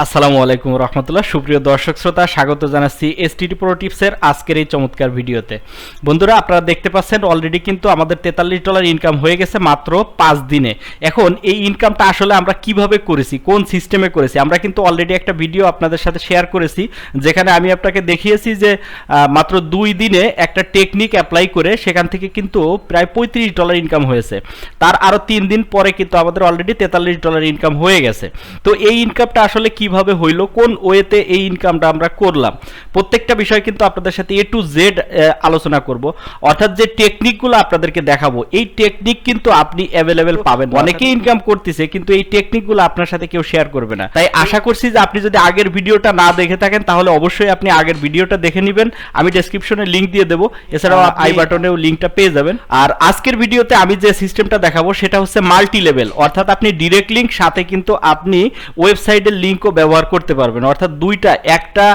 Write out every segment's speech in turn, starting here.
আসসালামু আলাইকুম রহমতুল্লাহ। সুপ্রিয় দর্শক শ্রোতা, স্বাগত জানাচ্ছি এসটিডি প্রো টিপসের আজকের এই চমৎকার ভিডিওতে। বন্ধুরা, আপনারা দেখতে পাচ্ছেন অলরেডি কিন্তু আমাদের $43 ইনকাম হয়ে গেছে মাত্র 5 দিনে। এখন এই ইনকামটা আসলে আমরা কিভাবে করেছি, কোন সিস্টেমে করেছি, আমরা কিন্তু অলরেডি একটা ভিডিও আপনাদের সাথে শেয়ার করেছি, যেখানে আমি আপনাকে দেখিয়েছি যে মাত্র 2 দিনে একটা টেকনিক অ্যাপ্লাই করে সেখান থেকে কিন্তু প্রায় $35 ইনকাম হয়েছে। তার আরও 3 দিন পরে কিন্তু আমাদের অলরেডি $43 ইনকাম হয়ে গেছে। তো এই ইনকামটা আসলে কিভাবে হইলো, কোন ওয়েতে এই ইনকামটা আমরা করলাম, প্রত্যেকটা বিষয় কিন্তু আপনাদের সাথে A to Z আলোচনা করব। অর্থাৎ যে টেকনিকগুলো আপনাদেরকে দেখাবো, এই টেকনিক কিন্তু আপনি অ্যাভেলেবেল পাবেন। অনেকেই ইনকাম করতেছে কিন্তু এই টেকনিকগুলো আপনার সাথে কেউ শেয়ার করবে না। তাই আশা করছি যে আপনি যদি আগের ভিডিওটা না দেখে থাকেন তাহলে অবশ্যই আপনি আগের ভিডিওটা দেখে নেবেন। আমি ডেসক্রিপশনে লিংক দিয়ে দেবো, এছাড়াও আই বাটনেও লিংকটা পেয়ে যাবেন। আর আজকের ভিডিওতে আমি যে সিস্টেমটা দেখাবো সেটা হচ্ছে মাল্টি লেভেল, অর্থাৎ আপনি ডিরেক্ট লিঙ্ক সাথে কিন্তু আপনি ওয়েবসাইটের লিঙ্কও ব্যবহার করতে পারবেন। অর্থাৎ দুইটা, একটা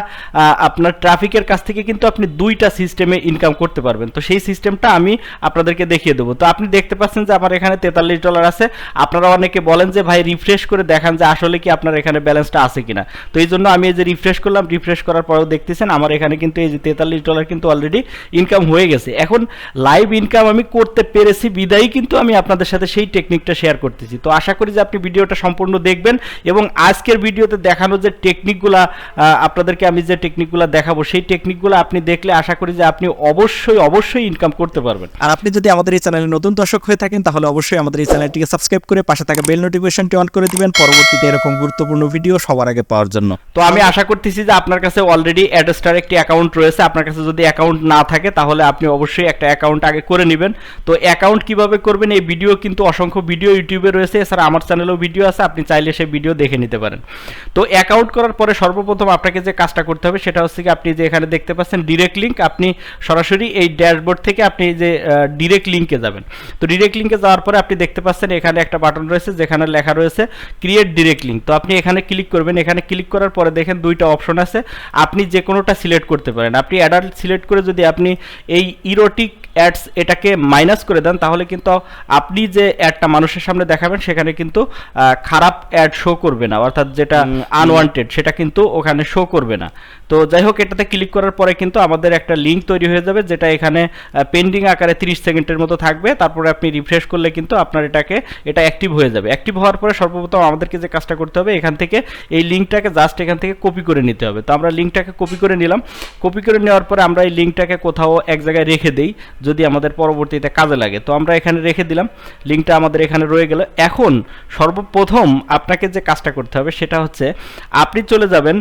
আপনার ট্রাফিকের কাছ থেকে কিন্তু আপনি দুইটা সিস্টেমে ইনকাম করতে পারবেন। তো সেই সিস্টেমটা আমি আপনাদেরকে দেখিয়ে দেবো। তো আপনি দেখতে পাচ্ছেন যে আমার এখানে $43 আছে। আপনারা অনেকে বলেন যে ভাই রিফ্রেশ করে দেখান যে আসলে কি আপনার এখানে ব্যালেন্সটা আছে কিনা। তো এই জন্য আমি এই যে রিফ্রেশ করলাম, রিফ্রেশ করার পরেও দেখতেছেন আমার এখানে কিন্তু এই যে $43 কিন্তু অলরেডি ইনকাম হয়ে গেছে। এখন লাইভ ইনকাম আমি করতে পেরেছি বিদায়ী কিন্তু আমি আপনাদের সাথে সেই টেকনিকটা শেয়ার করতেছি। তো আশা করি যে আপনি ভিডিওটা সম্পূর্ণ দেখবেন এবং আজকের ভিডিওতে দেখানো যে টেকনিকগুলা আপনাদেরকে আমি যে টেকনিকগুলো দেখাবো সেই টেকনিকগুলো আপনি দেখলে আশা করি যে আপনি অবশ্যই ইনকাম করতে পারবেন। আর আপনি যদি আমাদের এই চ্যানেলে নতুন দর্শক হয়ে থাকেন তাহলে অবশ্যই আমাদের এই চ্যানেলটিকে সাবস্ক্রাইব করে পাশে থাকা বেল নোটিফিকেশনটি অন করে দিবেন পরবর্তীতে এরকম গুরুত্বপূর্ণ ভিডিও সবার আগে পাওয়ার জন্য। তো আমি আশা করতেছি যে আপনার কাছে অলরেডি অ্যাডস্টার একটি অ্যাকাউন্ট রয়েছে। আপনার কাছে যদি অ্যাকাউন্ট না থাকে তাহলে আপনি অবশ্যই একটা অ্যাকাউন্ট আগে করে নেবেন। তো অ্যাকাউন্ট কিভাবে করবেন এই ভিডিও কিন্তু অসংখ্য ভিডিও ইউটিউবে রয়েছে, এছাড়া আমার চ্যানেলেও ভিডিও আছে, আপনি চাইলে সেই ভিডিও দেখে নিতে পারেন। তো অ্যাকাউন্ট করার পরে সর্বপ্রথম আপনাকে যে কাজটা করতে হবে সেটা হচ্ছে কি, আপনি যে এখানে দেখতে পাচ্ছেন ডিরেক্ট লিঙ্ক, আপনি সরাসরি এই ড্যাশবোর্ড থেকে আপনি যে ডিরেক্ট লিঙ্কে যাবেন। তো ডিরেক্ট লিঙ্কে যাওয়ার পরে আপনি দেখতে পাচ্ছেন এখানে একটা বাটন রয়েছে যেখানে লেখা রয়েছে ক্রিয়েট ডিরেক্ট লিঙ্ক। তো আপনি এখানে ক্লিক করবেন। এখানে ক্লিক করার পরে দেখেন দুইটা অপশন আছে, আপনি যে কোনোটা সিলেক্ট করতে পারেন। আপনি অ্যাডাল্ট সিলেক্ট করে যদি আপনি এই ইরোটিক অ্যাডস এটাকে মাইনাস করে দেন তাহলে কিন্তু আপনি যে অ্যাডটা মানুষের সামনে দেখাবেন সেখানে কিন্তু খারাপ অ্যাড শো করবে না, অর্থাৎ যেটা আনওয়ান্টেড সেটা কিন্তু ওখানে শো করবে না। তো যাই হোক, এটাতে ক্লিক করার পরে কিন্তু আমাদের একটা লিঙ্ক তৈরি হয়ে যাবে যেটা এখানে পেন্ডিং আকারে 30 সেকেন্ডের মতো থাকবে। তারপরে আপনি রিফ্রেশ করলে কিন্তু আপনার এটা অ্যাক্টিভ হয়ে যাবে। অ্যাক্টিভ হওয়ার পরে সর্বপ্রথম আমাদেরকে যে কাজটা করতে হবে, এখান থেকে এই লিঙ্কটাকে জাস্ট এখান থেকে কপি করে নিতে হবে। তো আমরা লিঙ্কটাকে কপি করে নিলাম। কপি করে নেওয়ার পরে আমরা এই লিঙ্কটাকে কোথাও এক জায়গায় রেখে দেই যদি আমাদের পরবর্তীতে কাজে লাগে। তো আমরা এখানে রেখে দিলাম, লিঙ্কটা আমাদের এখানে রয়ে গেল। এখন সর্বপ্রথম আপনাকে যে কাজটা করতে হবে সেটা হচ্ছে আপনি চলে যাবেন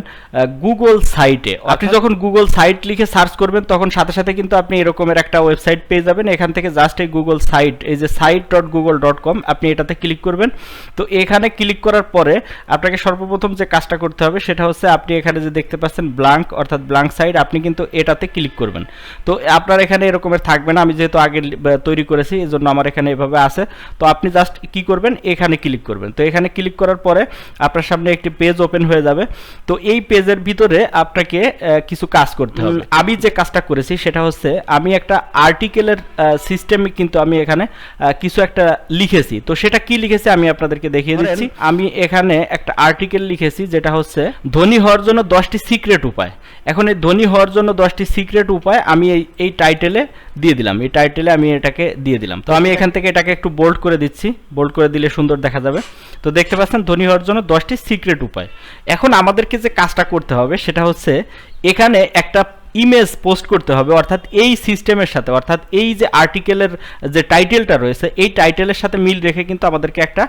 গুগল সাইটে। আপনি যখন গুগল সাইট লিখে সার্চ করবেন তখন সাথে সাথে কিন্তু আপনি এরকমের একটা ওয়েবসাইট পেয়ে যাবেন। এখান থেকে জাস্ট এই গুগল সাইট, এই যে site.google.com, আপনি এটাতে ক্লিক করবেন। তো এখানে ক্লিক করার পরে আপনাকে সর্বপ্রথম যে কাজটা করতে হবে সেটা হচ্ছে আপনি এখানে যে দেখতে পাচ্ছেন ব্ল্যাঙ্ক, অর্থাৎ ব্ল্যাঙ্ক সাইট, আপনি কিন্তু এটাতে ক্লিক করবেন। তো আপনার এখানে এরকমের থাকবে না, আমি যেহেতু আগে তৈরি করেছি এই জন্য আমার এখানে এভাবে আছে। তো আপনি জাস্ট কি করবেন, এখানে ক্লিক করবেন। তো এখানে ক্লিক করার পরে আপনার সামনে একটি পেজ ওপেন হয়ে যাবে। তো এই পেজের ভিতরে আপনাকে কিছু কাজ করতে হবে। আমি যে কাজটা করেছি সেটা হচ্ছে আমি একটা আর্টিকেলের সিস্টেমে কিন্তু আমি এখানে কিছু একটা লিখেছি। তো সেটা কি লিখেছি আমি আপনাদেরকে দেখিয়ে দিচ্ছি। আমি এখানে একটা আর্টিকেল লিখেছি যেটা হচ্ছে ধনী হওয়ার জন্য 10টি সিক্রেট উপায়। এখন এই ধনী হওয়ার জন্য 10টি সিক্রেট উপায় আমি এই টাইটেলে দিয়ে দিলাম। এই টাইটেলে আমি এটাকে দিয়ে দিলাম। তো আমি এখান থেকে এটাকে একটু বোল্ড করে দিচ্ছি, বোল্ড করে দিলে সুন্দর দেখা যাবে। তো দেখতে পাচ্ছেন ধনী হওয়ার জন্য 10টি সিক্রেট উপায়। এখন আমাদেরকে যে কাজটা করতে হবে সেটা হচ্ছে এখানে একটা ইমেজ পোস্ট করতে হবে, অর্থাৎ এই সিস্টেমের সাথে, অর্থাৎ এই যে আর্টিকেলের যে টাইটেলটা রয়েছে এই টাইটেলের সাথে মিল রেখে কিন্তু আমাদেরকে একটা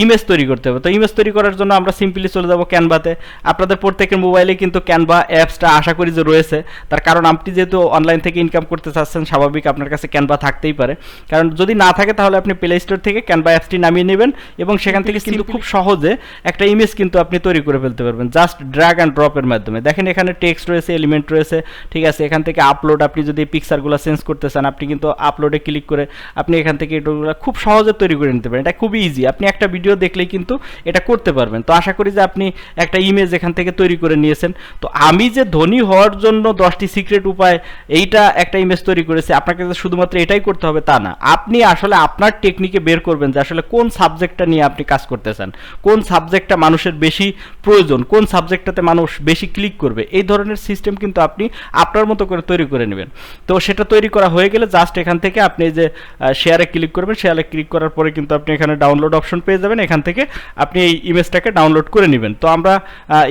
ইমেজ তৈরি করতে হবে। তো ইমেজ তৈরি করার জন্য আমরা সিম্পলি চলে যাব ক্যানভাতে। আপনাদের প্রত্যেকের মোবাইলে কিন্তু ক্যানভা অ্যাপসটা আশা করি যে রয়েছে, তার কারণ আপনি যেহেতু অনলাইন থেকে ইনকাম করতে চাচ্ছেন স্বাভাবিক আপনার কাছে ক্যানভা থাকতেই পারে। কারণ যদি না থাকে তাহলে আপনি প্লে স্টোর থেকে ক্যানভা অ্যাপসটি নামিয়ে নেবেন এবং সেখান থেকে কিন্তু খুব সহজে একটা ইমেজ কিন্তু আপনি তৈরি করে ফেলতে পারবেন জাস্ট ড্র্যাগ অ্যান্ড ড্রপের মাধ্যমে। দেখেন এখানে টেক্সট রয়েছে, এলিমেন্ট রয়েছে, ঠিক আছে, এখান থেকে আপলোড, আপনি যদি পিকচারগুলো চেঞ্জ করতে চান আপনি কিন্তু আপলোডে ক্লিক করে আপনি এখান থেকে এগুলো খুব সহজে তৈরি করে নিতে পারেন। এটা খুবই ইজি, আপনি একটা ভিডিও দেখলেই কিন্তু এটা করতে পারবেন। তো আশা করি যে আপনি একটা ইমেজ এখান থেকে তৈরি করে নিয়েছেন। তো আমি যে ধনী হওয়ার জন্য 10টি সিক্রেট উপায় এইটা একটা ইমেজ তৈরি করেছি, আপনাকে শুধুমাত্র এটাই করতে হবে তা না, আপনি আসলে আপনার টেকনিকে বের করবেন যে আসলে কোন সাবজেক্টটা নিয়ে আপনি কাজ করতে চান, কোন সাবজেক্টটা মানুষের বেশি প্রয়োজন, কোন সাবজেক্টটাতে মানুষ বেশি ক্লিক করবে, এই ধরনের সিস্টেম কিন্তু আপনি আপনার মতো করে তৈরি করে নেবেন। তো সেটা তৈরি করা হয়ে গেলে জাস্ট এখান থেকে আপনি যে শেয়ারে ক্লিক করবেন, শেয়ারে ক্লিক করার পরে কিন্তু আপনি এখানে ডাউনলোড অপশন পেয়ে যাবেন, এখান থেকে আপনি এই ইমেজটাকে ডাউনলোড করে নেবেন। তো আমরা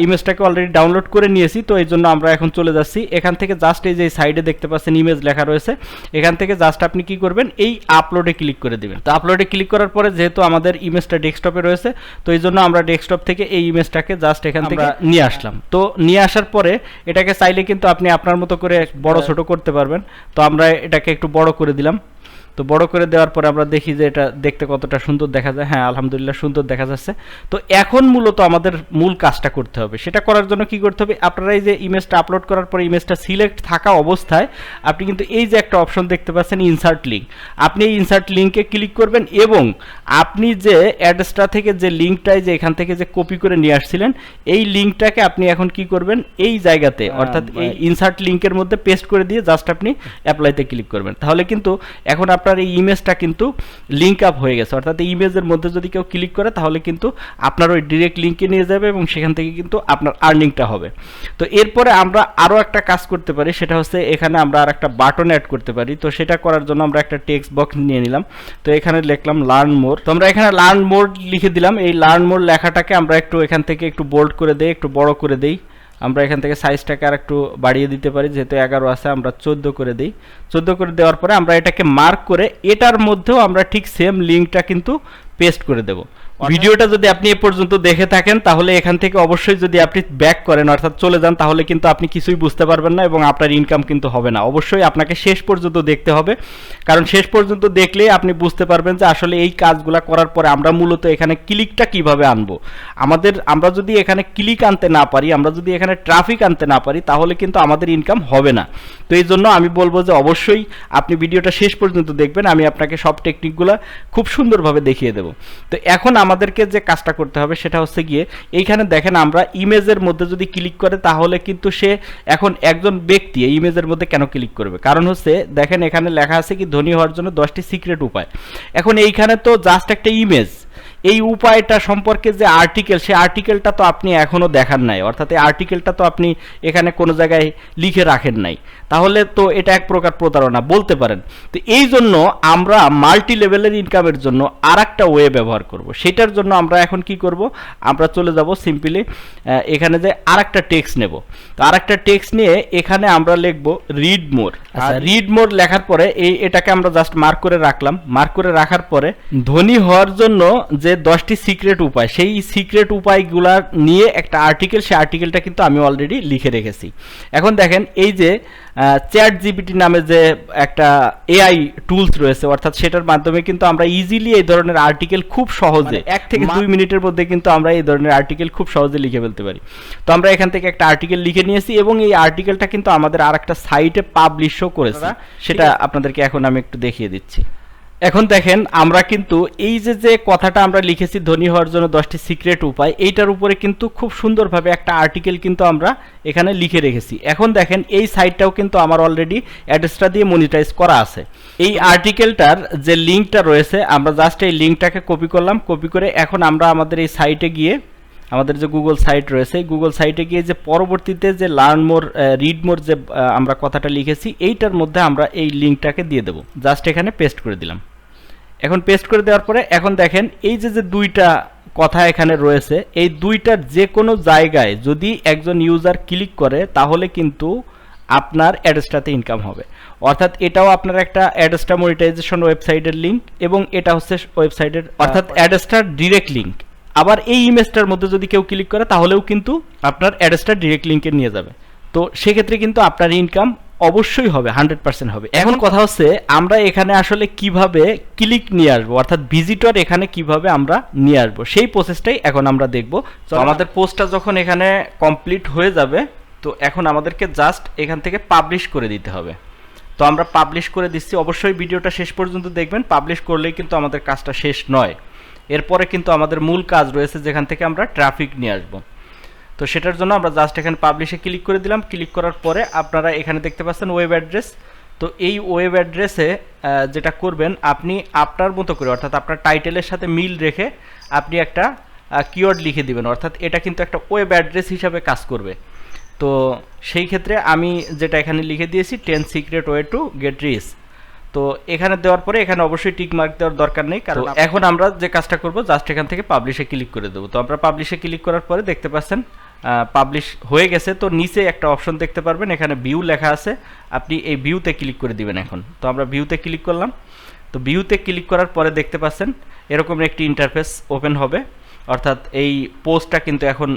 ইমেজটাকে অলরেডি ডাউনলোড করে নিয়েছি, তো এই জন্য আমরা এখন চলে যাচ্ছি এখান থেকে জাস্ট এই যে সাইডে দেখতে পাচ্ছেন ইমেজ লেখা রয়েছে, এখান থেকে জাস্ট আপনি কি করবেন, এই আপলোডে ক্লিক করে দিবেন। তো আপলোডে ক্লিক করার পরে যেহেতু আমাদের ইমেজটা ডেস্কটপে রয়েছে, তো এই জন্য আমরা ডেস্কটপ থেকে এই ইমেজটাকে জাস্ট এখান থেকে নিয়ে আসলাম। তো নিয়ে আসার পরে এটাকে চাইলে কিন্তু আপনি আপনার মতো করে বড় ছোট করতে পারবেন। তো আমরা এটাকে একটু বড় করে দিলাম। তো বড় করে দেওয়ার পরে আমরা দেখি যে এটা দেখতে কতটা সুন্দর দেখা যায়। হ্যাঁ, আলহামদুলিল্লাহ সুন্দর দেখা যাচ্ছে। তো এখন মূলত আমাদের মূল কাজটা করতে হবে। সেটা করার জন্য কি করতে হবে, আপনারা এই যে ইমেজটা আপলোড করার পরে ইমেজটা সিলেক্ট থাকা অবস্থায় আপনি কিন্তু এই যে একটা অপশন দেখতে পাচ্ছেন ইনসার্ট লিঙ্ক, আপনি এই ইনসার্ট লিঙ্কে ক্লিক করবেন এবং আপনি যে অ্যাডস্ট্রা থেকে যে লিঙ্কটাই যে এখান থেকে যে কপি করে নিয়ে আসছিলেন এই লিঙ্কটাকে আপনি এখন কি করবেন, এই জায়গাতে অর্থাৎ এই ইনসার্ট লিঙ্কের মধ্যে পেস্ট করে দিয়ে জাস্ট আপনি অ্যাপ্লাইতে ক্লিক করবেন। তাহলে কিন্তু এখন আপনার এই ইমেজটা কিন্তু লিঙ্ক আপ হয়ে গেছে, অর্থাৎ এই ইমেজের মধ্যে যদি কেউ ক্লিক করে তাহলে কিন্তু আপনার ওই ডিরেক্ট লিঙ্কে নিয়ে যাবে এবং সেখান থেকে কিন্তু আপনার আর্নিংটা হবে। তো এরপরে আমরা আরও একটা কাজ করতে পারি, সেটা হচ্ছে এখানে আমরা আর একটা বাটন অ্যাড করতে পারি। তো সেটা করার জন্য আমরা একটা টেক্সট বক্স নিয়ে নিলাম। তো এখানে লিখলাম লার্ন মোর। তো আমরা এখানে লার্ন মোর লিখে দিলাম। এই লার্ন মোর লেখাটাকে আমরা একটু এখান থেকে একটু বোল্ড করে দেই, একটু বড় করে দেই। আমরা এখান থেকে সাইজটাকে আর একটু বাড়িয়ে দিতে পারি, যেহেতু 11 আছে আমরা 14 করে দিই। 14 করে দেওয়ার পরে আমরা এটাকে মার্ক করে এটার মধ্যেও আমরা ঠিক সেম লিঙ্কটা কিন্তু পেস্ট করে দেব। ভিডিওটা যদি আপনি এ পর্যন্ত দেখে থাকেন তাহলে এখান থেকে অবশ্যই যদি আপনি ব্যাক করেন অর্থাৎ চলে যান তাহলে কিন্তু আপনি কিছুই বুঝতে পারবেন না এবং আপনার ইনকাম কিন্তু হবে না। অবশ্যই আপনাকে শেষ পর্যন্ত দেখতে হবে, কারণ শেষ পর্যন্ত দেখলে আপনি বুঝতে পারবেন যে আসলে এই কাজগুলো করার পরে আমরা মূলত এখানে ক্লিকটা কিভাবে আনবো। আমরা যদি এখানে ক্লিক আনতে না পারি, আমরা যদি এখানে ট্রাফিক আনতে না পারি তাহলে কিন্তু আমাদের ইনকাম হবে না। তো এই জন্য আমি বলবো যে অবশ্যই আপনি ভিডিওটা শেষ পর্যন্ত দেখবেন, আমি আপনাকে সব টেকনিকগুলো খুব সুন্দরভাবে দেখিয়ে দেবো। তো এখন আমাদেরকে যে কাজটা করতে হবে সেটা হচ্ছে গিয়ে এইখানে দেখেন আমরা ইমেজের মধ্যে যদি ক্লিক করে তাহলে কিন্তু সে এখন একজন ব্যক্তি এই ইমেজের মধ্যে কেন ক্লিক করবে, কারণ হচ্ছে দেখেন এখানে লেখা আছে কি ধনী হওয়ার জন্য 10টি সিক্রেট উপায়। এখন এইখানে তো জাস্ট একটা ইমেজ, এই উপায়টা সম্পর্কে যে আর্টিকেল, সেই আর্টিকেলটা তো আপনি এখনো দেখান নাই, অর্থাৎ এই আর্টিকেলটা তো আপনি এখানে কোনো জায়গায় লিখে রাখেন নাই, তাহলে তো এটা এক প্রকার প্রতারণা বলতে পারেন। তো এই জন্য আমরা মাল্টি লেভেলের ইনকামের জন্য আর একটা ওয়ে ব্যবহার করব। সেটার জন্য আমরা এখন কি করব, আমরা চলে যাব সিম্পলি এখানে যে আর একটা টেক্সট নেব। তো আর একটা টেক্সট নিয়ে এখানে আমরা লিখব রিড মোর। আচ্ছা, রিড মোর লেখার পরে এটাকে আমরা জাস্ট মার্ক করে রাখলাম। মার্ক করে রাখার পরে ধনী হওয়ার জন্য যে 10টি সিক্রেট উপায়, সেই সিক্রেট উপায়গুলা নিয়ে একটা আর্টিকেল, সেই আর্টিকেলটা কিন্তু আমি অলরেডি লিখে রেখেছি। এখন দেখেন এই যে চ্যাট জিপিটি নামে যে একটা এআই টুলস রয়েছে, অর্থাৎ সেটার মাধ্যমে কিন্তু আমরা ইজিলি এই ধরনের আর্টিকেল খুব সহজে 1 থেকে 2 মিনিটের মধ্যে কিন্তু আমরা এই ধরনের আর্টিকেল খুব সহজে লিখে ফেলতে পারি। তো আমরা এখান থেকে একটা আর্টিকেল লিখে নিয়েছি এবং এই আর্টিকেলটা কিন্তু আমাদের আর একটা সাইটে পাবলিশও করেছে, সেটা আপনাদেরকে এখন আমি একটু দেখিয়ে দিচ্ছি। এখন দেখেন আমরা কিন্তু এই যে কথাটা আমরা লিখেছি ধনী হওয়ার জন্য 10টি সিক্রেট উপায়, এইটার উপরে কিন্তু খুব সুন্দরভাবে একটা আর্টিকেল কিন্তু আমরা এখানে লিখে রেখেছি। এখন দেখেন এই সাইটটাও কিন্তু আমার অলরেডি অ্যাডস্ট্রা দিয়ে মনিটাইজ করা আছে। এই আর্টিকেলটার যে লিঙ্কটা রয়েছে আমরা জাস্ট এই লিঙ্কটাকে কপি করলাম, কপি করে এখন আমরা আমাদের এই সাইটে গিয়ে, আমাদের যে গুগল সাইট রয়েছে গুগল সাইটে গিয়ে যে পরবর্তীতে যে লার্ন মোর রিড মোর যে আমরা কথাটা লিখেছি এইটার মধ্যে আমরা এই লিঙ্কটাকে দিয়ে দেবো। জাস্ট এখানে পেস্ট করে দিলাম। এখন পেস্ট করে দেওয়ার পরে এখন দেখেন এই যে দুইটা কথা এখানে রয়েছে, এই দুইটার যে কোনো জায়গায় যদি একজন ইউজার ক্লিক করে তাহলে কিন্তু আপনার অ্যাডস্ট্রাতে ইনকাম হবে। অর্থাৎ এটাও আপনার একটা অ্যাডস্ট্রা মনিটাইজেশন ওয়েবসাইটের লিঙ্ক এবং এটা হচ্ছে ওয়েবসাইটের অর্থাৎ অ্যাডস্ট্রার ডিরেক্ট লিঙ্ক। আবার এই ইমেজটার মধ্যে যদি কেউ ক্লিক করে তাহলেও কিন্তু আপনার অ্যাডস্ট্রা ডিরেক্ট লিঙ্কে নিয়ে যাবে। তো সেক্ষেত্রে কিন্তু আপনার ইনকাম অবশ্যই হবে, 100% হবে। এখন কথা হচ্ছে আমরা এখানে আসলে কিভাবে ক্লিক নিয়ে আসবো, অর্থাৎ ভিজিটর এখানে কিভাবে আমরা নিয়ে আসবো সেই প্রসেসটাই এখন আমরা দেখব। তো আমাদের পোস্টটা যখন এখানে কমপ্লিট হয়ে যাবে তো এখন আমাদেরকে জাস্ট এখান থেকে পাবলিশ করে দিতে হবে। তো আমরা পাবলিশ করে দিচ্ছি, অবশ্যই ভিডিওটা শেষ পর্যন্ত দেখবেন। পাবলিশ করলেই কিন্তু আমাদের কাজটা শেষ নয়, এরপরে কিন্তু আমাদের মূল কাজ রয়েছে যেখান থেকে আমরা ট্রাফিক নিয়ে আসব। তো সেটার জন্য আমরা জাস্ট এখানে পাবলিশে ক্লিক করে দিলাম। ক্লিক করার পরে আপনারা এখানে দেখতে পাচ্ছেন ওয়েব অ্যাড্রেস। তো এই ওয়েব অ্যাড্রেসে যেটা করবেন, আপনি আপনার মতো করে, অর্থাৎ আপনার টাইটেলের সাথে মিল রেখে আপনি একটা কিওয়ার্ড লিখে দিবেন, অর্থাৎ এটা কিন্তু একটা ওয়েব অ্যাড্রেস হিসাবে কাজ করবে। তো সেই ক্ষেত্রে আমি যেটা এখানে লিখে দিয়েছি 10 secret way to get rich. তো এখানে দেওয়ার পরে এখানে অবশ্যই টিক মার্ক দেওয়ার দরকার নেই, কারণ এখন আমরা যে কাজটা করব জাস্ট এখান থেকে পাবলিশে ক্লিক করে দেবো। তো আমরা পাবলিশে ক্লিক করার পরে দেখতে পাচ্ছেন পাবলিশ হয়ে গেছে। তো নিচে একটা অপশন দেখতে পারবেন, এখানে ভিউ লেখা আছে, আপনি এই ভিউতে ক্লিক করে দিবেন এখন। তো আমরা ভিউতে ক্লিক করলাম। তো ভিউতে ক্লিক করার পরে দেখতে পাচ্ছেন এরকম একটি ইন্টারফেস ওপেন হবে, অর্থাৎ এই পোস্টটা কিন্তু এখন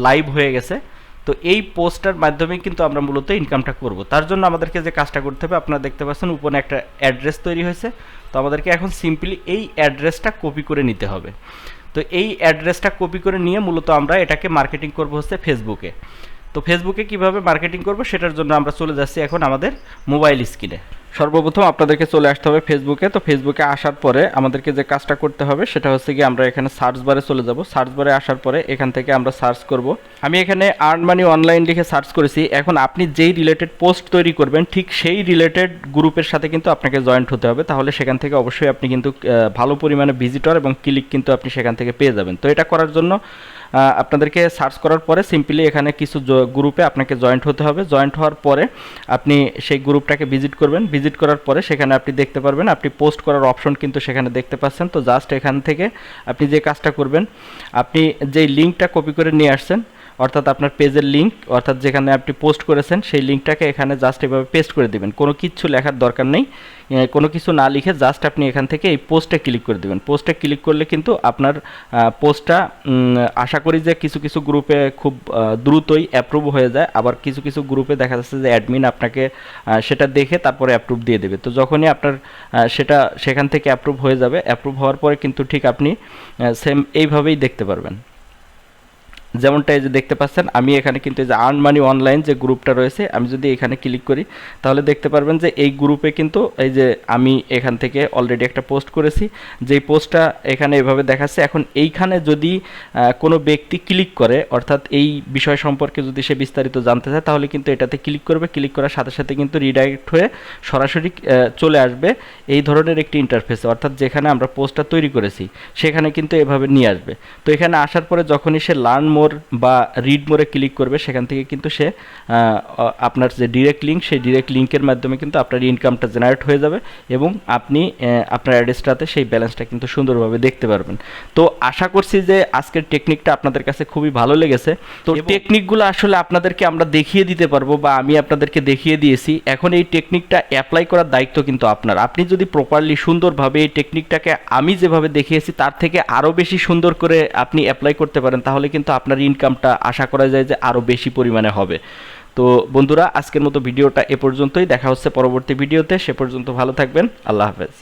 লাইভ হয়ে গেছে। তো এই পোস্টার মাধ্যমেই কিন্তু আমরা মূলত ইনকামটা করব। তার জন্য আমাদেরকে যে কাজটা করতে হবে, আপনারা দেখতে পাচ্ছেন উপরে একটা অ্যাড্রেস তৈরি হয়েছে। তো আমাদেরকে এখন সিম্পলি এই অ্যাড্রেসটা কপি করে নিতে হবে। তো এই অ্যাড্রেসটা কপি করে নিয়ে মূলত আমরা এটাকে মার্কেটিং করব হচ্ছে ফেসবুকে। তো ফেসবুকে কিভাবে মার্কেটিং করব সেটার জন্য আমরা চলে যাচ্ছি এখন আমাদের মোবাইল স্ক্রিনে। সর্বপ্রথম আপনাদেরকে চলে আসতে হবে ফেসবুকে। তো ফেসবুকে আসার পরে আমাদেরকে যে কাজটা করতে হবে সেটা হচ্ছে কি, আমরা এখানে সার্চ বারে চলে যাব। সার্চ বারে আসার পরে এখান থেকে আমরা সার্চ করব। আমি এখানে আর্ন মানি অনলাইন লিখে সার্চ করেছি। এখন আপনি যেই রিলেটেড পোস্ট তৈরি করবেন ঠিক সেই রিলেটেড গ্রুপের সাথে কিন্তু আপনাকে জয়েন্ট হতে হবে, তাহলে সেখান থেকে অবশ্যই আপনি কিন্তু ভালো পরিমাণে ভিজিটর এবং ক্লিক কিন্তু আপনি সেখান থেকে পেয়ে যাবেন। তো এটা করার জন্য আপনাদেরকে সার্চ করার পরে সিম্পলি এখানে কিছু গ্রুপে আপনাকে জয়েন্ট হতে হবে। জয়েন্ট হওয়ার পরে আপনি সেই গ্রুপটাকে ভিজিট করবেন। ভিজিট করার পরে সেখানে আপনি দেখতে পারবেন আপনি পোস্ট করার অপশন কিন্তু সেখানে দেখতে পাচ্ছেন। তো জাস্ট এখান থেকে আপনি যে কাজটা করবেন, আপনি যেই লিঙ্কটা কপি করে নিয়ে আসছেন, অর্থাৎ আপনার পেজের লিঙ্ক, অর্থাৎ যেখানে আপনি পোস্ট করেছেন সেই লিঙ্কটাকে এখানে জাস্ট এভাবে পেস্ট করে দেবেন। কোনো কিছু লেখার দরকার নেই, কোনো কিছু না লিখে জাস্ট আপনি এখান থেকে এই পোস্টে ক্লিক করে দেবেন। পোস্টে ক্লিক করলে কিন্তু আপনার পোস্টটা আশা করি যে কিছু কিছু গ্রুপে খুব দ্রুতই অ্যাপ্রুভ হয়ে যায়, আবার কিছু কিছু গ্রুপে দেখা যাচ্ছে যে অ্যাডমিন আপনাকে সেটা দেখে তারপরে অ্যাপ্রুভ দিয়ে দেবে। তো যখনই আপনার সেটা সেখান থেকে অ্যাপ্রুভ হয়ে যাবে, অ্যাপ্রুভ হওয়ার পরে কিন্তু ঠিক আপনি সেম এইভাবেই দেখতে পারবেন। যেমনটা এই যে দেখতে পাচ্ছেন, আমি এখানে কিন্তু এই যে আর্ন মানি অনলাইন যে গ্রুপটা রয়েছে, আমি যদি এখানে ক্লিক করি তাহলে দেখতে পারবেন যে এই গ্রুপে কিন্তু এই যে আমি এখান থেকে অলরেডি একটা পোস্ট করেছি, যেই পোস্টটা এখানে এভাবে দেখাচ্ছে। এখন এইখানে যদি কোনো ব্যক্তি ক্লিক করে, অর্থাৎ এই বিষয় সম্পর্কে যদি সে বিস্তারিত জানতে চায়, তাহলে কিন্তু এটাতে ক্লিক করবে। ক্লিক করার সাথে সাথে কিন্তু রিডাইরেক্ট হয়ে সরাসরি চলে আসবে এই ধরনের একটি ইন্টারফেসে, অর্থাৎ যেখানে আমরা পোস্টটা তৈরি করেছি সেখানে কিন্তু এভাবে নিয়ে আসবে। তো এখানে আসার পরে যখনই সে লার্ন মোর বা রিড মোরে ক্লিক করবে, সেখান থেকে কিন্তু সে আপনার যে ডিরেক্ট লিঙ্ক, সেই ডিরেক্ট লিঙ্কের মাধ্যমে কিন্তু আপনার ইনকামটা জেনারেট হয়ে যাবে এবং আপনি আপনার অ্যাড্রেসটাতে সেই ব্যালেন্সটা কিন্তু সুন্দরভাবে দেখতে পারবেন। তো আশা করছি যে আজকের টেকনিকটা আপনাদের কাছে খুবই ভালো লেগেছে। তো টেকনিকগুলো আসলে আপনাদেরকে আমরা দেখিয়ে দিতে পারবো বা আমি আপনাদেরকে দেখিয়ে দিয়েছি। এখন এই টেকনিকটা অ্যাপ্লাই করার দায়িত্ব কিন্তু আপনার। আপনি যদি প্রপারলি সুন্দরভাবে এই টেকনিকটাকে আমি যেভাবে দেখিয়েছি তার থেকে আরও বেশি সুন্দর করে আপনি অ্যাপ্লাই করতে পারেন, তাহলে কিন্তু আপনার ইনকামটা আশা করা যায় যে আরও বেশি পরিমাণে হবে। তো বন্ধুরা, আজকের মতো ভিডিওটা এ পর্যন্তই। দেখা হচ্ছে পরবর্তী ভিডিওতে। সে পর্যন্ত ভালো থাকবেন। আল্লাহ হাফেজ।